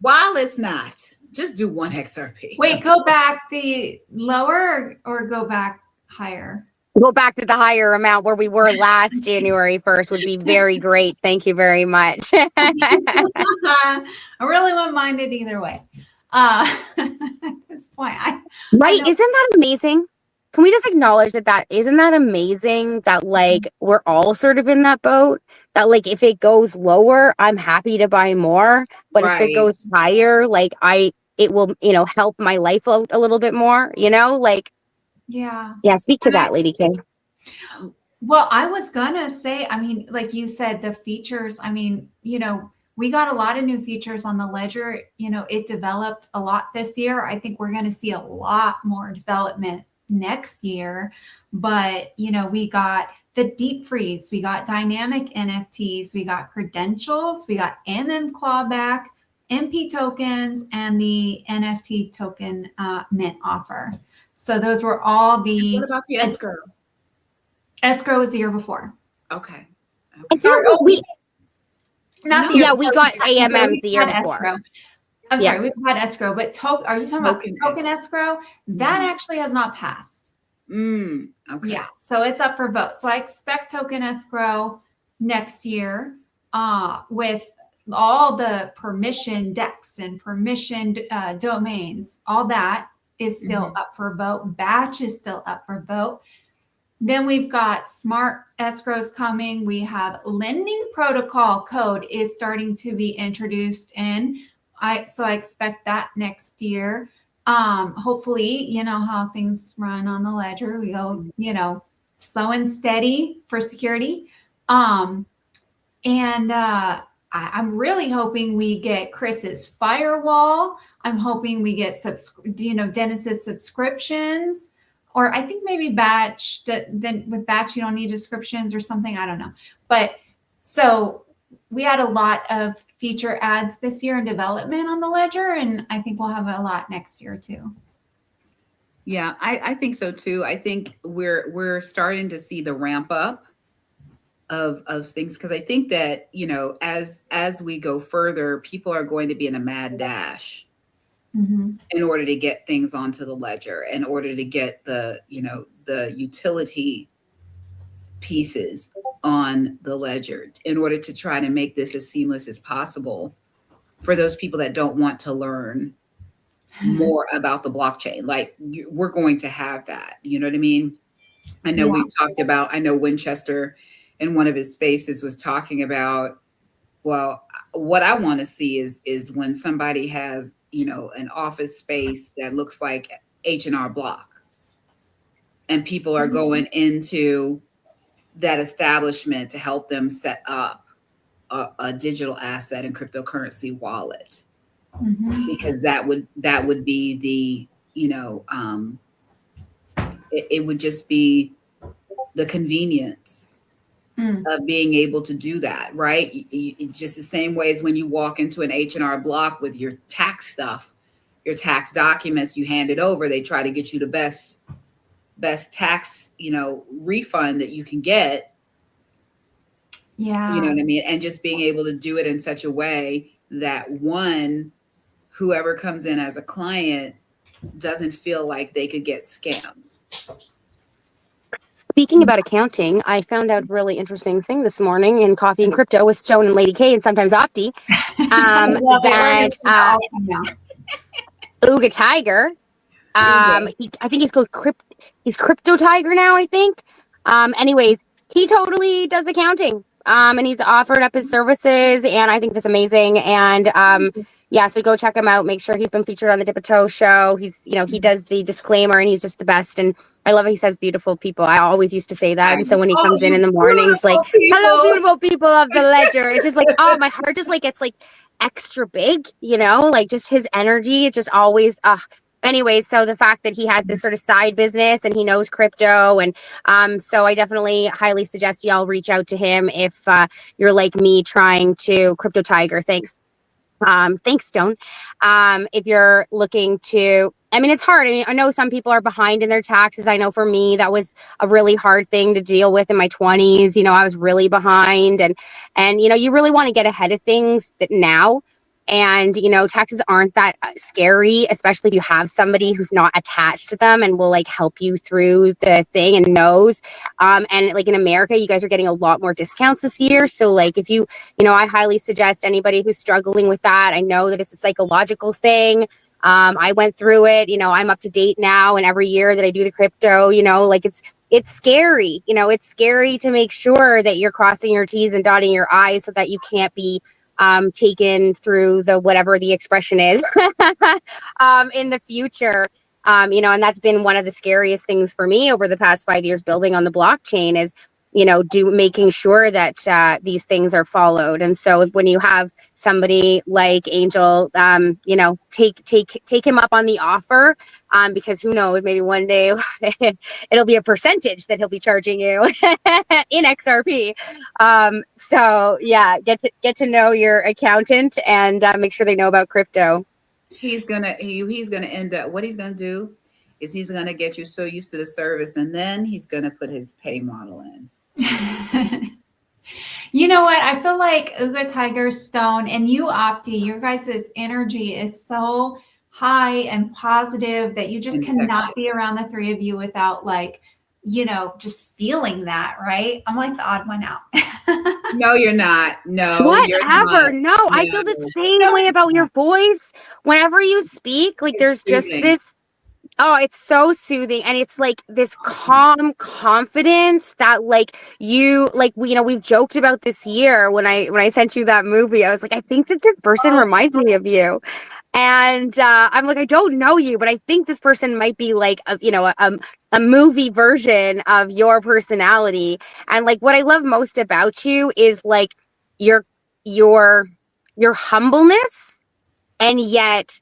Speaker 3: While it's not, just do one XRP.
Speaker 4: Wait, go back the lower or go back higher?
Speaker 5: Go back to the higher amount where we were last January 1st would be very great. Thank you very much.
Speaker 4: I really wouldn't mind it either way. At this point,
Speaker 5: right? Isn't that amazing? Can we just acknowledge that isn't that amazing that like we're all sort of in that boat, that like if it goes lower, I'm happy to buy more, but if it goes higher, like it will, help my life out a little bit more, like. Yeah, speak to that, Lady K.
Speaker 4: Well, I was gonna say, I mean, like you said, the features, I mean, we got a lot of new features on the ledger. It developed a lot this year. I think we're gonna see a lot more development next year. But, we got the deep freeze, we got dynamic NFTs, we got credentials, we got clawback, MP tokens, and the NFT token mint offer. So those were all the.
Speaker 3: What about the escrow?
Speaker 4: Escrow was the year before.
Speaker 3: Okay.
Speaker 5: We got AMMs the year before.
Speaker 4: Escrow. I'm sorry, we've had escrow, but are you talking about token escrow? That actually has not passed.
Speaker 3: Okay.
Speaker 4: Yeah, so it's up for vote. So I expect token escrow next year with all the permission decks and permissioned domains. All that is still up for vote. Batch is still up for vote. Then we've got smart escrows coming. We have lending protocol code is starting to be introduced in. So I expect that next year. Hopefully, you know how things run on the ledger. We go, slow and steady for security. I'm really hoping we get Chris's firewall. I'm hoping we get Dennis's subscriptions, or I think maybe batch. Then with batch you don't need descriptions or something. I don't know. But so we had a lot of feature adds this year in development on the ledger, and I think we'll have a lot next year too.
Speaker 3: Yeah, I think so too. I think we're starting to see the ramp up of things, because I think that as we go further, people are going to be in a mad dash in order to get things onto the ledger, in order to get the utility pieces on the ledger, in order to try to make this as seamless as possible for those people that don't want to learn more about the blockchain. Like we're going to have that, you know what I mean? I know we've talked about, I know Winchester in one of his spaces was talking about, well, what I want to see is when somebody has, an office space that looks like H&R Block, and people are going into that establishment to help them set up a digital asset and cryptocurrency wallet, because that would be the, it would just be the convenience of being able to do that, right? Just the same way as when you walk into an H&R Block with your tax stuff, your tax documents, you hand it over, they try to get you the best tax, refund that you can get.
Speaker 4: Yeah.
Speaker 3: You know what I mean? And just being able to do it in such a way that whoever comes in as a client doesn't feel like they could get scammed.
Speaker 5: Speaking about accounting, I found out a really interesting thing this morning in Coffee and Crypto with Stone and Lady K and sometimes Opti. That Ooga Tiger, I think he's Crypto Tiger now, I think. Anyways, he totally does accounting. And he's offered up his services, and I think that's amazing. And so go check him out. Make sure he's been featured on the Dipito show. He's, he does the disclaimer, and he's just the best. And I love how he says beautiful people. I always used to say that. And so when he comes in the mornings, like, hello, beautiful people of the ledger. It's just like, oh, my heart just like gets like extra big, like just his energy. It's just always, anyways, so the fact that he has this sort of side business and he knows crypto, and so I definitely highly suggest y'all reach out to him if you're like me trying to crypto tiger. Thanks, Stone. If you're looking to, I mean, it's hard. I mean, I know some people are behind in their taxes. I know for me, that was a really hard thing to deal with in my 20s. You know, I was really behind, and, you know, you really want to get ahead of things that now. And, you know, taxes aren't that scary, especially if you have somebody who's not attached to them and will like help you through the thing and knows. And like in America, you guys are getting a lot more discounts this year. So like if you know, I highly suggest anybody who's struggling with that. I know that it's a psychological thing. I went through it, you know, I'm up to date now. And every year that I do the crypto, you know, like it's scary, you know, it's scary to make sure that you're crossing your T's and dotting your I's so that you can't be taken through the whatever the expression is in the future. You know, and that's been one of the scariest things for me over the past 5 years building on the blockchain is, you know, making sure that these things are followed. And so when you have somebody like Angel, you know, take him up on the offer, because who knows, maybe one day it'll be a percentage that he'll be charging you in XRP. So yeah, get to know your accountant and make sure they know about crypto.
Speaker 3: He's gonna end up, what he's gonna do is he's gonna get you so used to the service, and then he's gonna put his pay model in.
Speaker 4: You know what? I feel like Uga Tiger, Stone, and you, Opti, your guys' energy is so high and positive that you just cannot be around the three of you without like, you know, just feeling that, right? I'm like the odd one out.
Speaker 3: No, you're not. No,
Speaker 5: whatever. No, I feel the same way about your voice. Whenever you speak, like there's just this. Oh, it's so soothing. And it's like this calm confidence that like you, like, you know, we've joked about this year when I sent you that movie. I was like, I think that this person reminds me of you. And I'm like, I don't know you, but I think this person might be like, you know, a movie version of your personality. And like, what I love most about you is like your humbleness, and yet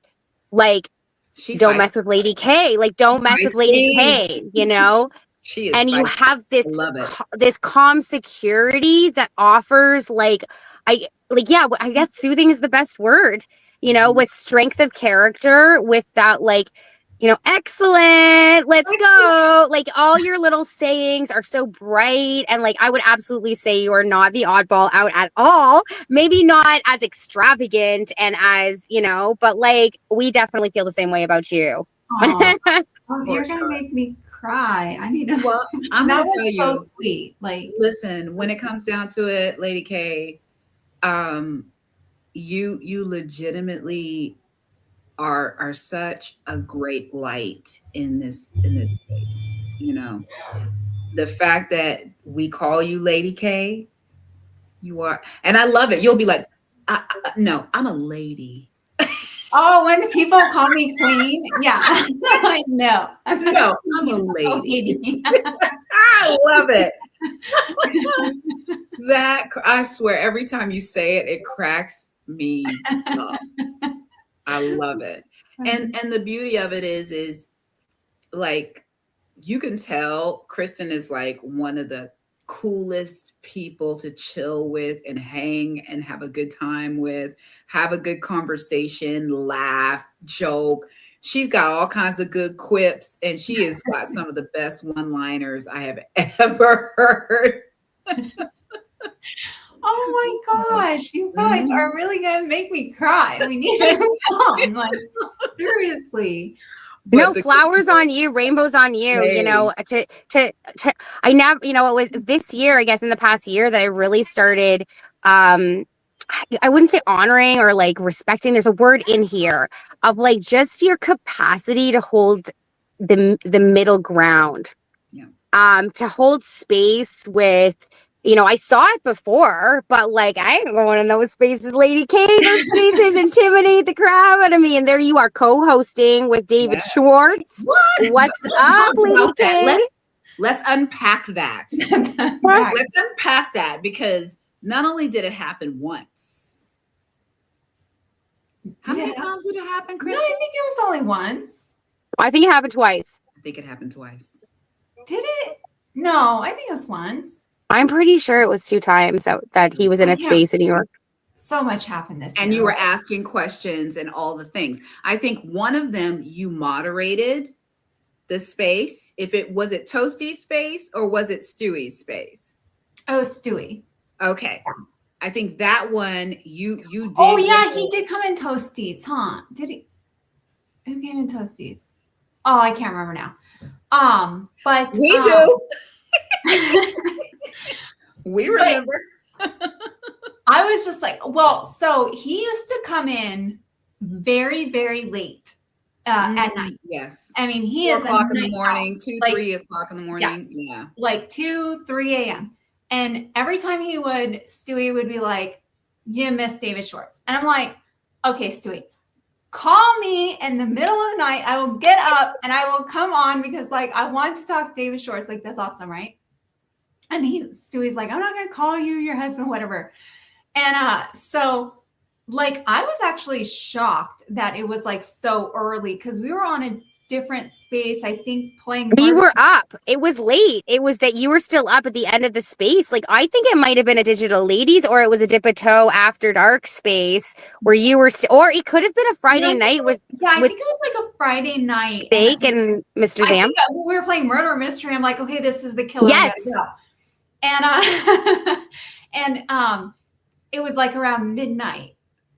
Speaker 5: like, don't mess with Lady K. Like, don't mess with Lady K, you know?
Speaker 3: She is
Speaker 5: and you have this calm security that offers I guess soothing is the best word, you know, with strength of character, with that like, you know, excellent, let's go. Like all your little sayings are so bright. And like, I would absolutely say you are not the oddball out at all. Maybe not as extravagant and as, you know, but like, we definitely feel the same way about you.
Speaker 4: Oh, you're going to make me cry. I need to.
Speaker 3: Well, I'm going to tell you.
Speaker 4: So sweet. Like,
Speaker 3: listen, when it comes down to it, Lady K, you legitimately are such a great light in this space. You know, the fact that we call you Lady K, you are, and I love it. You'll be like, no, I'm a lady.
Speaker 4: Oh, when people call me queen, yeah, I know.
Speaker 3: No, I'm a lady. I love it. That, I swear, every time you say it, it cracks me up. I love it. And the beauty of it is like, you can tell Kristen is like one of the coolest people to chill with and hang and have a good time with, have a good conversation, laugh, joke. She's got all kinds of good quips, and she has got some of the best one-liners I have ever heard.
Speaker 4: Oh my gosh, you guys are really gonna make me cry. We need to move on. Like, seriously.
Speaker 5: No, flowers on you, rainbows on you, you know, I never, you know, it was this year, I guess in the past year, that I really started, I wouldn't say honoring or like respecting, there's a word in here of like just your capacity to hold the middle ground, to hold space with, you know, I saw it before, but like, I ain't going in those spaces, Lady K. Those spaces intimidate the crap out of me. And there you are co-hosting with David Schwartz. What's up, Lady K?
Speaker 3: Let's unpack that. Let's unpack that, because not only did it happen once. How many times did it happen, Kristen?
Speaker 4: No, I think it was only once.
Speaker 5: I think it happened twice.
Speaker 3: I think it happened twice.
Speaker 4: Did it? No, I think it was once.
Speaker 5: I'm pretty sure it was 2 times that he was in a space in New York.
Speaker 4: So much happened this year.
Speaker 3: And you were asking questions and all the things. I think one of them you moderated the space. If it was it Toasty's space or was it Stewie's space?
Speaker 4: Oh, Stewie.
Speaker 3: Okay. I think that one you did.
Speaker 4: Oh yeah, he did come in Toasties, huh? Did he? Who came in Toasties? Oh, I can't remember now. But
Speaker 3: we do. We remember.
Speaker 4: I was just like, well, so he used to come in very, very late at night.
Speaker 3: Yes.
Speaker 4: I mean, he
Speaker 3: 4
Speaker 4: is
Speaker 3: o'clock in the morning, 2,
Speaker 4: like,
Speaker 3: 3 o'clock in the morning.
Speaker 4: Yes,
Speaker 3: Yeah.
Speaker 4: like 2, 3 a.m. And every time Stewie would be like, you missed David Schwartz. And I'm like, okay, Stewie, call me in the middle of the night. I will get up and I will come on because like I want to talk to David Schwartz. Like, that's awesome, right? And Stewie's like, I'm not gonna call you your husband, whatever. And so like I was actually shocked that it was like so early because we were on a different space, I think, playing.
Speaker 5: We were up. It was late. It was that you were still up at the end of the space. Like, I think it might have been a Digital Ladies or it was a Dip a Toe After Dark space where you were, or it could have been a Friday night with.
Speaker 4: Yeah, I think it was like a Friday night.
Speaker 5: Bake and Mr.
Speaker 4: I
Speaker 5: Dam.
Speaker 4: think we were playing Murder Mystery. I'm like, okay, this is the killer.
Speaker 5: Yes.
Speaker 4: And and it was like around midnight,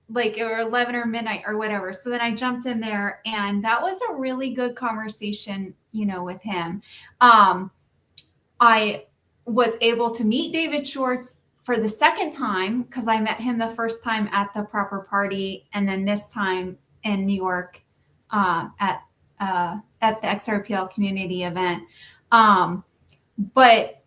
Speaker 4: like or 11 or midnight or whatever. So then I jumped in there and that was a really good conversation, you know, with him. I was able to meet David Schwartz for the second time because I met him the first time at the Proper Party and then this time in New York at the XRPL community event. But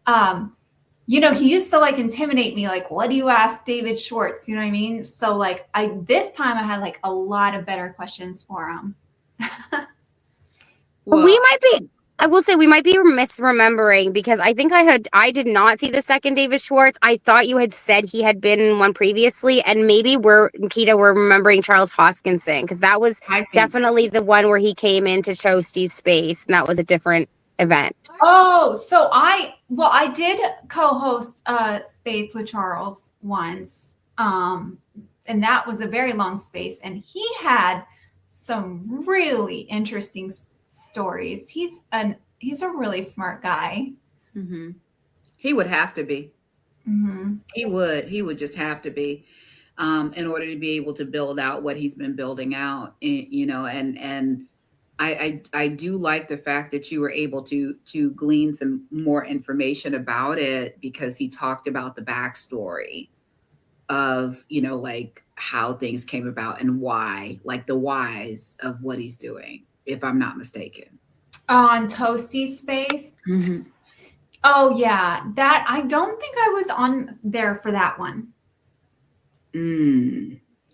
Speaker 4: you know, he used to like intimidate me, like, what do you ask David Schwartz? You know what I mean? So like this time I had like a lot of better questions for him.
Speaker 3: Well,
Speaker 5: we might be, I will say we might be misremembering because I think I did not see the second David Schwartz. I thought you had said he had been in one previously, and maybe we're remembering Charles Hoskinson because that was definitely the one where he came into Toasty's space, and that was a different event.
Speaker 4: Oh, so I did co-host space with Charles once, and that was a very long space, and he had some really interesting stories. He's a really smart guy.
Speaker 3: Mm-hmm. He would have to be.
Speaker 4: Mm-hmm.
Speaker 3: He would just have to be, in order to be able to build out what he's been building out. You know, and I do like the fact that you were able to glean some more information about it because he talked about the backstory of, you know, like how things came about and why, like the whys of what he's doing, if I'm not mistaken.
Speaker 4: On Toasty's space.
Speaker 3: Mm-hmm.
Speaker 4: Oh yeah, that I don't think I was on there for that one.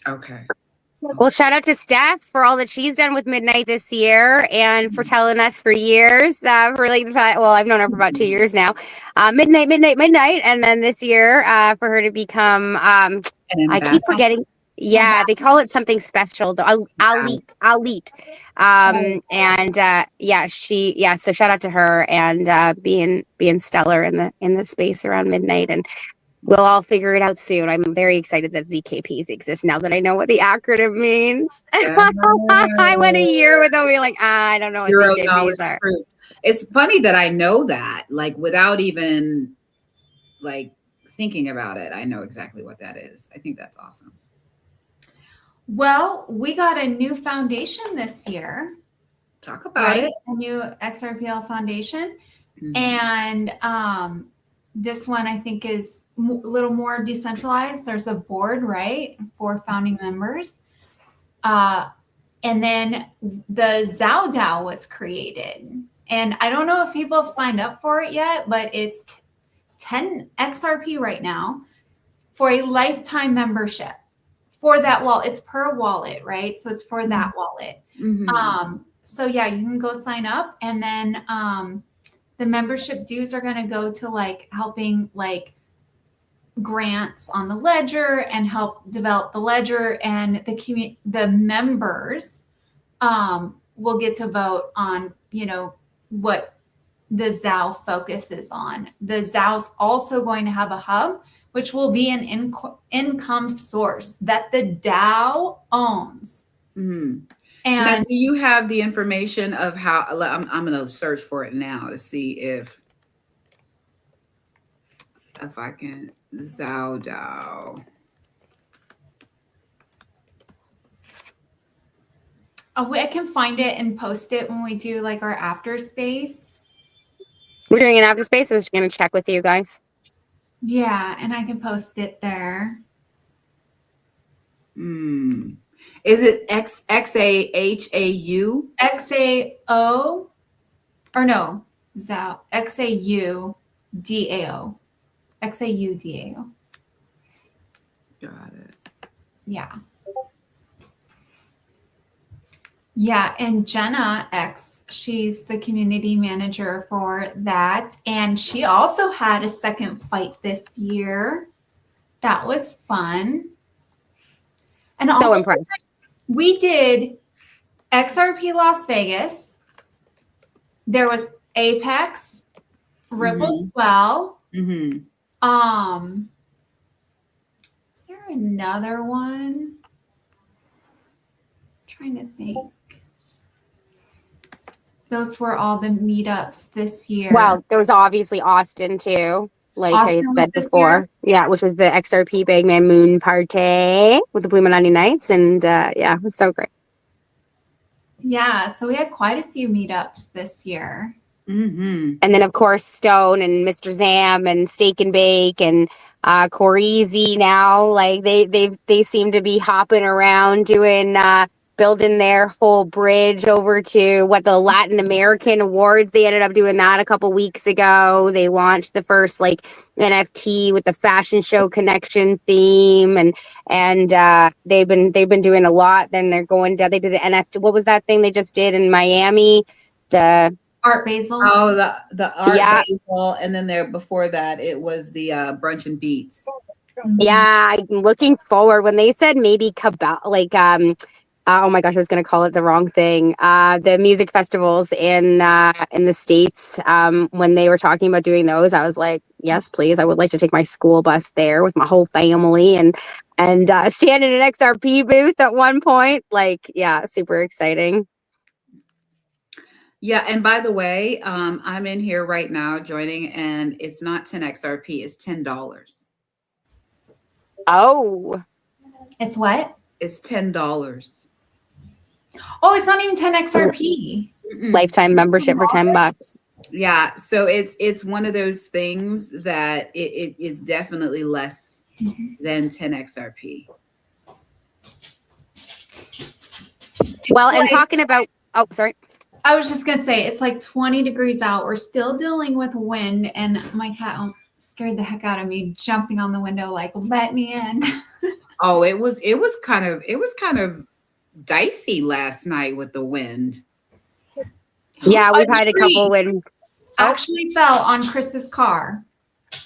Speaker 3: Okay.
Speaker 5: Well, shout out to Steph for all that she's done with Midnight this year and for telling us for years, for like the fact, well, I've known her for about 2 years now, Midnight. And then this year for her to become, I keep forgetting. Yeah, they call it something special though. Alit. So shout out to her and being stellar in the space around Midnight, and we'll all figure it out soon. I'm very excited that ZKPs exist now that I know what the acronym means. I went a year without being like, I don't know what ZKPs are.
Speaker 3: It's funny that I know that, like, without even like thinking about it, I know exactly what that is. I think that's awesome.
Speaker 4: Well, we got a new foundation this year.
Speaker 3: Talk about it.
Speaker 4: A new XRPL foundation.
Speaker 3: Mm-hmm.
Speaker 4: And this one I think is a little more decentralized. There's a board, right? 4 founding members. And then the Zao DAO was created. And I don't know if people have signed up for it yet, but it's 10 XRP right now for a lifetime membership. For that wallet, it's per wallet, right? So it's for that wallet.
Speaker 3: Mm-hmm.
Speaker 4: So yeah, you can go sign up, and then the membership dues are going to go to like helping like grants on the ledger and help develop the ledger, and the members will get to vote on, what the ZOW focuses on. The ZOW's also going to have a hub, which will be an income source that the DAO owns.
Speaker 3: Mhm. Now,
Speaker 4: And
Speaker 3: do you have the information of how? I'm going to search for it now to see if I can. Zao Dao.
Speaker 4: I can find it and post it when we do like our after space.
Speaker 5: We're doing an after space. I'm just going to check with you guys.
Speaker 4: Yeah, and I can post it there.
Speaker 3: Is it XAHAU?
Speaker 4: XAO, or no, ZAO, XAUDAO. XAUDAO.
Speaker 3: Got it.
Speaker 4: Yeah. Yeah, and Jenna X, she's the community manager for that. And she also had a second fight this year. That was fun. And
Speaker 5: So
Speaker 4: also,
Speaker 5: impressed.
Speaker 4: we did XRP Las Vegas. There was Apex, Ripple Swell.
Speaker 3: Mm-hmm.
Speaker 4: Is there another one? I'm trying to think. Those were all the meetups this year.
Speaker 5: Well, there was obviously Austin too, like
Speaker 4: Austin
Speaker 5: I
Speaker 4: was
Speaker 5: said
Speaker 4: this
Speaker 5: before. Yeah, which was the XRP Big Man Moon Party with the Blue Monday Nights, and yeah, it was so great.
Speaker 4: Yeah, so we had quite a few meetups this year.
Speaker 3: Mm-hmm.
Speaker 5: And then of course Stone and Mr. Zam and Steak and Bake and Corizy now, like they seem to be hopping around doing building their whole bridge over to the Latin American Awards. They ended up doing that a couple weeks ago. They launched the first like NFT with the fashion show connection theme, and they've been doing a lot. Then they're going down. They did the NFT. What was that thing they just did in Miami? The
Speaker 4: Art Basel.
Speaker 3: Oh, the Art
Speaker 5: Yeah.
Speaker 3: Basel, and then before that, it was the Brunch and Beats.
Speaker 5: Yeah, I'm looking forward. When they said maybe cabal, like oh my gosh, I was going to call it the wrong thing. The music festivals in the States, when they were talking about doing those, I was like, yes, please. I would like to take my school bus there with my whole family and stand in an XRP booth at one point. Like, yeah, super exciting.
Speaker 3: Yeah, and by the way, I'm in here right now joining, and it's not 10 XRP, it's $10.
Speaker 5: Oh,
Speaker 4: It's what?
Speaker 3: It's $10.
Speaker 4: Oh, it's not even 10 XRP.
Speaker 5: lifetime membership for $10.
Speaker 3: Yeah, so it's one of those things that it is definitely less than 10 XRP.
Speaker 5: Well, and talking about, oh, sorry.
Speaker 4: I was just going to say, it's like 20 degrees out. We're still dealing with wind, and my cat scared the heck out of me, jumping on the window like, let me in.
Speaker 3: Oh, it was kind of dicey last night with the wind.
Speaker 5: Yeah, we've had a couple when
Speaker 4: actually fell on Chris's car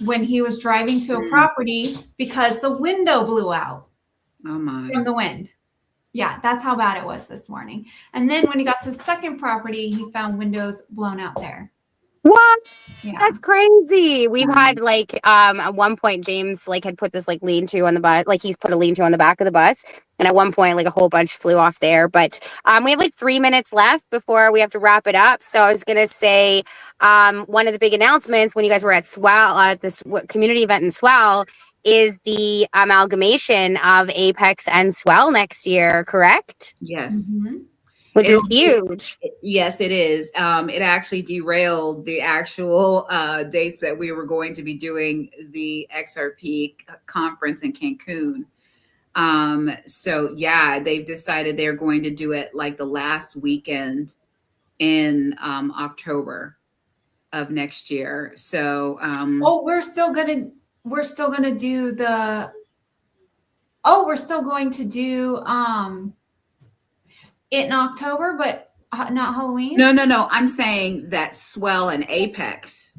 Speaker 4: when he was driving to a property because the window blew out
Speaker 3: Oh my.
Speaker 4: from the wind. Yeah, that's how bad it was this morning. And then when he got to the second property, he found windows blown out there.
Speaker 5: What?
Speaker 4: Yeah.
Speaker 5: That's crazy. We've had like at one point James like had put this like lean-to on the bus, like he's put a lean-to on the back of the bus, and at one point like a whole bunch flew off there. But we have like 3 minutes left before we have to wrap it up. So I was gonna say one of the big announcements when you guys were at Swell at this community event in Swell is the amalgamation of Apex and Swell next year, correct?
Speaker 3: Yes.
Speaker 4: Mm-hmm.
Speaker 5: Which is huge.
Speaker 3: Yes, it is. It actually derailed the actual dates that we were going to be doing the XRP conference in Cancun. So yeah, they've decided they're going to do it like the last weekend in October of next year. So
Speaker 4: We're still going to do it in October, but not Halloween.
Speaker 3: no. I'm saying that Swell and Apex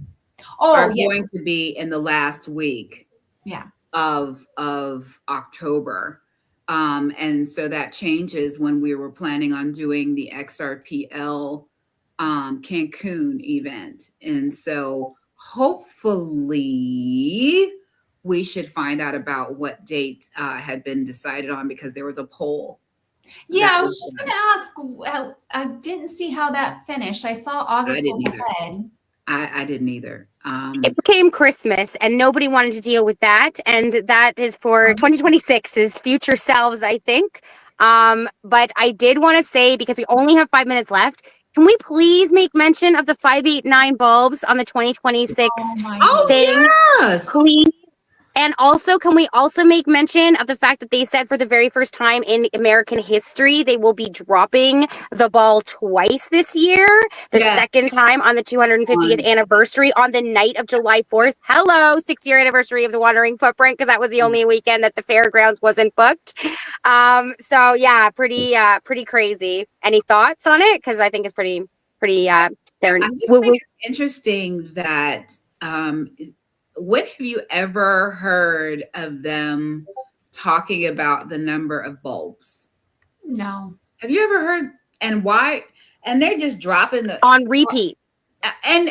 Speaker 3: are going to be in the last week.
Speaker 4: Yeah.
Speaker 3: Of October. And so that changes when we were planning on doing the XRPL Cancun event. And so hopefully we should find out about what date had been decided on, because there was a poll.
Speaker 4: Yeah, I was just going to ask. I didn't see how that finished. I saw August was ahead.
Speaker 3: I didn't either.
Speaker 5: It became Christmas and nobody wanted to deal with that. And that is for 2026's future selves, I think. But I did want to say, because we only have 5 minutes left, can we please make mention of the 589 bulbs on the 2026 thing?
Speaker 3: Yes.
Speaker 5: Please. And also, can we also make mention of the fact that they said for the very first time in American history, they will be dropping the ball twice this year. The second time on the 250th anniversary on the night of July 4th. Hello, 6-year anniversary of the Wandering Footprint, because that was the only weekend that the fairgrounds wasn't booked. So yeah, pretty crazy. Any thoughts on it? Because I think it's pretty. I just think
Speaker 3: it's interesting that. When have you ever heard of them talking about the number of bulbs?
Speaker 4: No.
Speaker 3: Have you ever heard? And why? And they're just dropping
Speaker 5: on repeat.
Speaker 3: And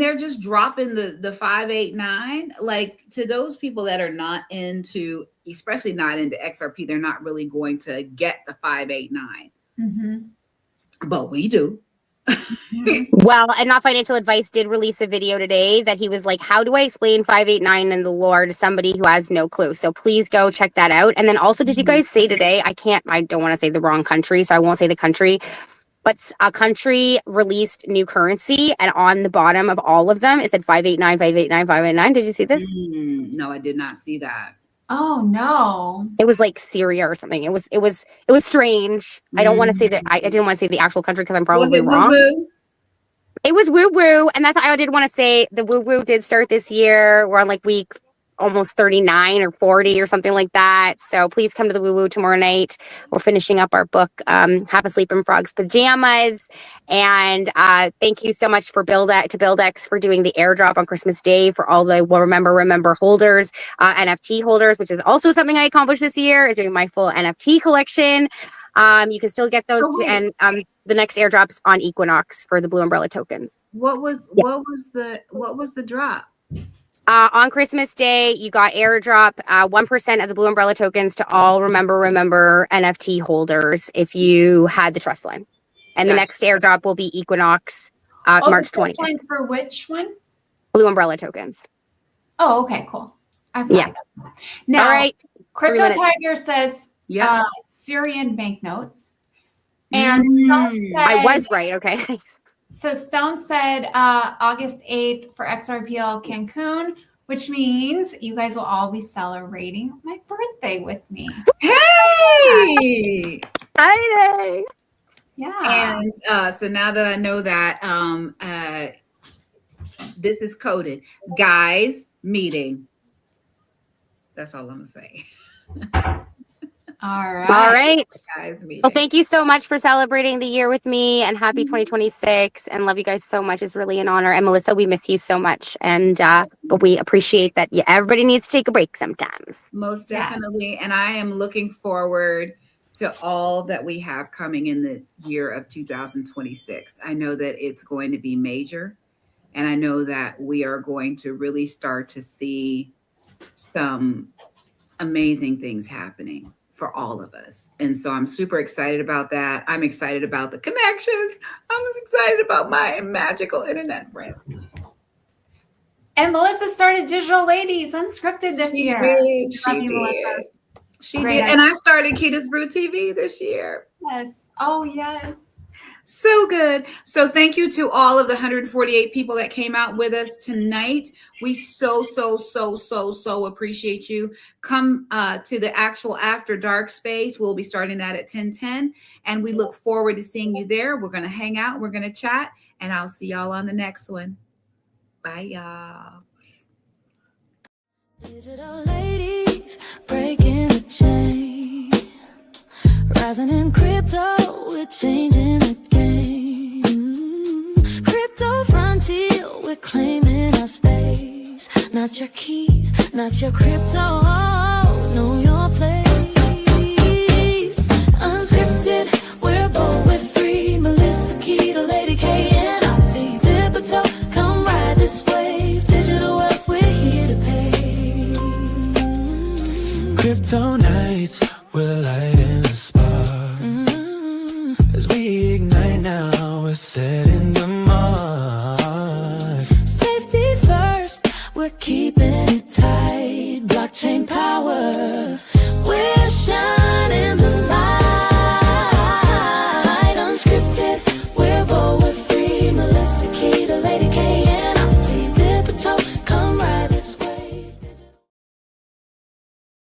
Speaker 3: they're just dropping the 589. Like, to those people that are not into, especially not into XRP, they're not really going to get the 589.
Speaker 4: Mm-hmm.
Speaker 3: But we do.
Speaker 5: Well, and Not Financial Advice did release a video today that he was like, how do I explain 589 and the lore to somebody who has no clue? So please go check that out. And then also, did you guys say today, I don't want to say the wrong country, so I won't say the country, but a country released new currency, and on the bottom of all of them, it said 589, 589, 589. Did you see this?
Speaker 3: No, I did not see that.
Speaker 4: Oh no.
Speaker 5: It was like Syria or something. It was strange. I don't want to say that. I didn't want to say the actual country because I'm probably wrong.
Speaker 3: Woo-woo?
Speaker 5: It was woo woo, and that's I did want to say the woo woo did start this year. We're on like week almost 39 or 40 or something like that. So please come to the woo woo tomorrow night. We're finishing up our book, Half Asleep in Frog's Pajamas. And thank you so much to BuildX for doing the airdrop on Christmas Day for all the remember holders, NFT holders, which is also something I accomplished this year, is doing my full NFT collection. You can still get those, and the next airdrop's on Equinox for the Blue Umbrella tokens.
Speaker 3: What was the drop?
Speaker 5: On Christmas Day, you got airdrop 1% of the Blue Umbrella tokens to all remember NFT holders if you had the trust line. And the next airdrop will be Equinox March 20th.
Speaker 4: For which one?
Speaker 5: Blue Umbrella tokens.
Speaker 4: Oh, okay, cool.
Speaker 5: Yeah.
Speaker 4: Now,
Speaker 5: all right.
Speaker 4: Crypto Tiger says Syrian banknotes. And
Speaker 5: I was right. Okay.
Speaker 4: So Stone said August 8th for XRPL Cancun, which means you guys will all be celebrating my birthday with me.
Speaker 3: Hey!
Speaker 5: Exciting!
Speaker 4: Yeah.
Speaker 3: And so now that I know that, this is coded. Guys, meeting. That's all I'm going to say.
Speaker 4: All right.
Speaker 5: All right.
Speaker 3: Guys, meeting.
Speaker 5: Well, thank you so much for celebrating the year with me, and happy 2026, and love you guys so much. It's really an honor. And Melissa, we miss you so much. And but we appreciate that everybody needs to take a break sometimes.
Speaker 3: Most definitely. Yes. And I am looking forward to all that we have coming in the year of 2026. I know that it's going to be major, and I know that we are going to really start to see some amazing things happening for all of us. And so I'm super excited about that. I'm excited about the connections. I'm excited about my magical internet friends.
Speaker 4: And Melissa started Digital Ladies Unscripted this year.
Speaker 3: She did. And I started Kita's Brew TV this year.
Speaker 4: Yes. Oh, yes.
Speaker 3: So good. So thank you to all of the 148 people that came out with us tonight. We so appreciate you. Come to the actual After Dark space. We'll be starting that at 10:10, and we look forward to seeing you there. We're going to hang out. We're going to chat, and I'll see y'all on the next one. Bye, y'all.
Speaker 1: Digital ladies breaking the chain, rising in crypto, we're changing the game. Crypto frontier, we're claiming our space. Not your keys, not your crypto, know your place.
Speaker 2: we're setting the mark.
Speaker 1: Safety first, we're keeping it tight. Blockchain power,